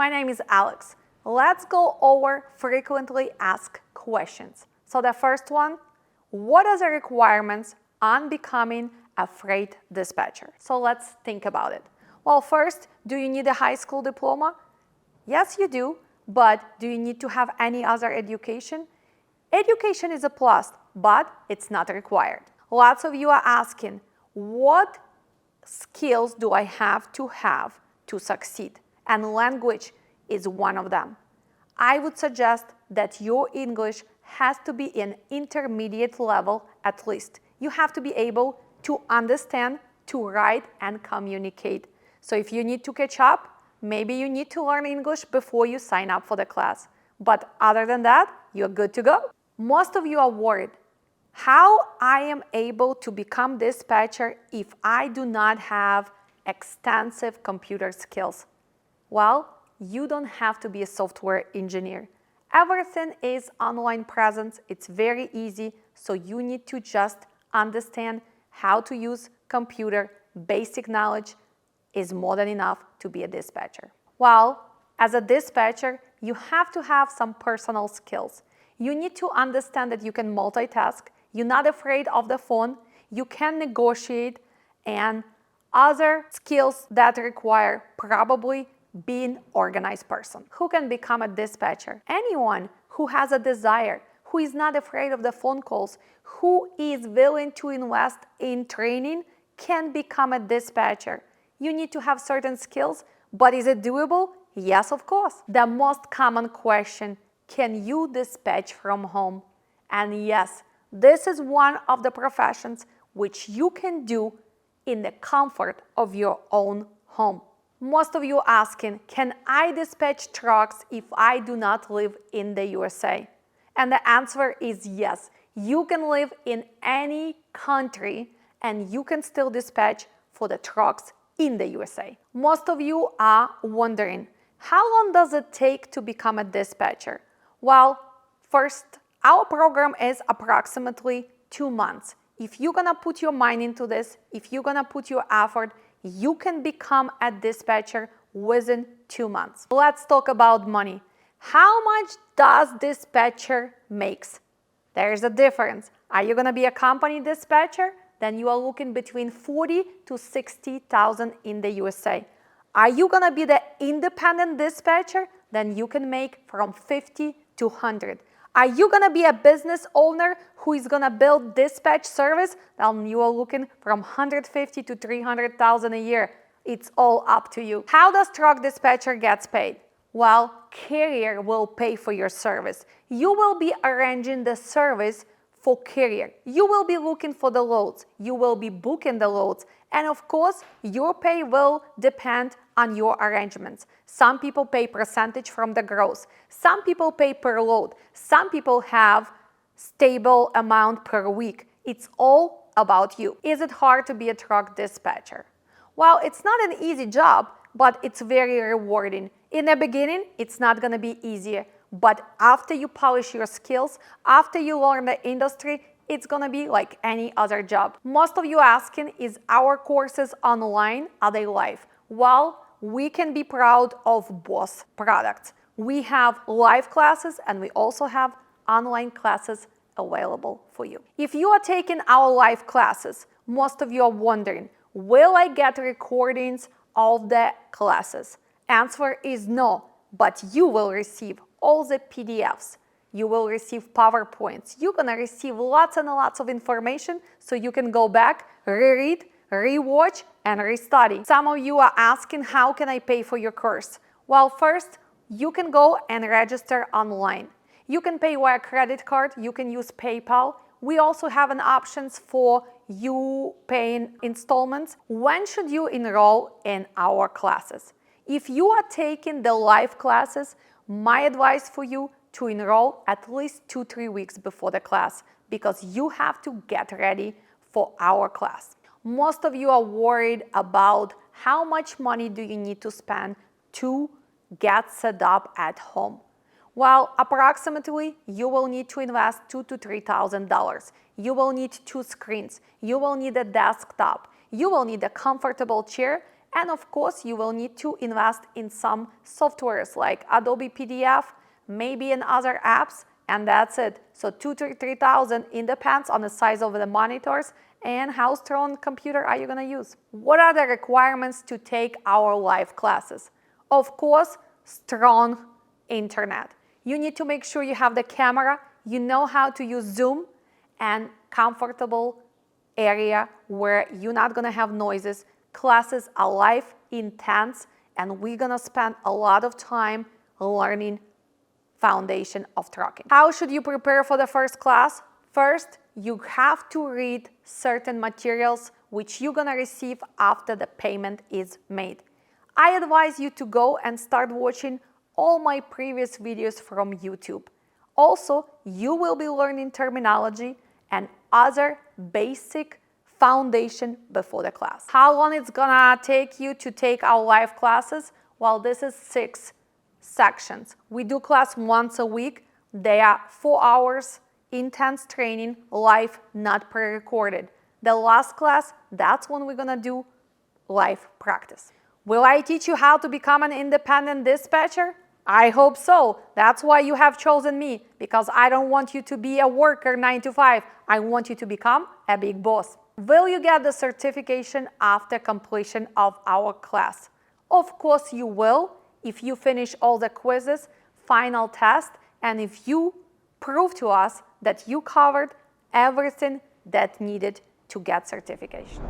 My name is Alex. Let's go over frequently asked questions. So the first one, what are the requirements on becoming a freight dispatcher? So let's think about it. Well, first, do you need a high school diploma? Yes, you do, but do you need to have any other education? Education is a plus, but it's not required. Lots of you are asking, what skills do I have to succeed? And language is one of them. I would suggest that your English has to be in intermediate level at least. You have to be able to understand, to write, and communicate. So if you need to catch up, maybe you need to learn English before you sign up for the class. But other than that, you're good to go. Most of you are worried, how I am able to become dispatcher if I do not have extensive computer skills? Well, you don't have to be a software engineer. Everything is online presence. It's very easy. So you need to just understand how to use computer. Basic knowledge is more than enough to be a dispatcher. Well, as a dispatcher, you have to have some personal skills. You need to understand that you can multitask. You're not afraid of the phone. You can negotiate, and other skills that require probably being an organized person. Who can become a dispatcher? Anyone who has a desire, who is not afraid of the phone calls, who is willing to invest in training can become a dispatcher. You need to have certain skills, but is it doable? Yes, of course. The most common question, can you dispatch from home? And yes, this is one of the professions which you can do in the comfort of your own home. Most of you are asking, can I dispatch trucks if I do not live in the USA? And the answer is yes. You can live in any country and you can still dispatch for the trucks in the USA. Most of you are wondering, how long does it take to become a dispatcher? Well, first, our program is approximately 2 months. If you're gonna put your mind into this, if you're gonna put your effort, you can become a dispatcher within 2 months. Let's talk about money. How much does dispatcher makes? There's a difference. Are you gonna be a company dispatcher? Then you are looking between 40 to 60,000 in the USA. Are you gonna be the independent dispatcher? Then you can make from 50 to 100. Are you gonna be a business owner who is gonna build dispatch service? Then you are looking from 150 to 300,000 a year. It's all up to you. How does truck dispatcher gets paid? Well, carrier will pay for your service. You will be arranging the service for carrier. You will be looking for the loads. You will be booking the loads. And of course, your pay will depend on your arrangements. Some people pay percentage from the gross. Some people pay per load. Some people have stable amount per week. It's all about you. Is it hard to be a truck dispatcher? Well, it's not an easy job, but it's very rewarding. In the beginning, it's not gonna be easier. But after you polish your skills, after you learn the industry, it's gonna be like any other job. Most of you asking, is our courses online? Are they live? Well, we can be proud of both products. We have live classes and we also have online classes available for you. If you are taking our live classes, most of you are wondering, will I get recordings of the classes? Answer is no, but you will receive all the PDFs. You will receive PowerPoints. You're gonna receive lots and lots of information so you can go back, reread, rewatch, and restudy. Some of you are asking, how can I pay for your course? Well, first, you can go and register online. You can pay via credit card, you can use PayPal. We also have an options for you paying installments. When should you enroll in our classes? If you are taking the live classes, my advice for you to enroll at least 2-3 weeks before the class because you have to get ready for our class. Most of you are worried about how much money do you need to spend to get set up at home. Well, approximately you will need to invest $2,000 to $3,000. You will need 2 screens. You will need a desktop. You will need a comfortable chair And of course, you will need to invest in some softwares like Adobe PDF, maybe in other apps, and that's it. So 2,000 to 3,000, it depends on the size of the monitors and how strong computer are you going to use. What are the requirements to take our live classes? Of course, strong internet. You need to make sure you have the camera, you know how to use Zoom, and comfortable area where you're not going to have noises. Classes are live, intense, and we're going to spend a lot of time learning foundation of trucking. How should you prepare for the first class? First, you have to read certain materials which you're going to receive after the payment is made. I advise you to go and start watching all my previous videos from YouTube. Also, you will be learning terminology and other basic foundation before the class. How long it's gonna take you to take our live classes? Well, this is 6 sections. We do class once a week. They are 4 hours, intense training, live, not pre-recorded. The last class, that's when we're gonna do live practice. Will I teach you how to become an independent dispatcher? I hope so. That's why you have chosen me, because I don't want you to be a worker 9 to 5. I want you to become a big boss. Will you get the certification after completion of our class? Of course you will, if you finish all the quizzes, final test, and if you prove to us that you covered everything that needed to get certification.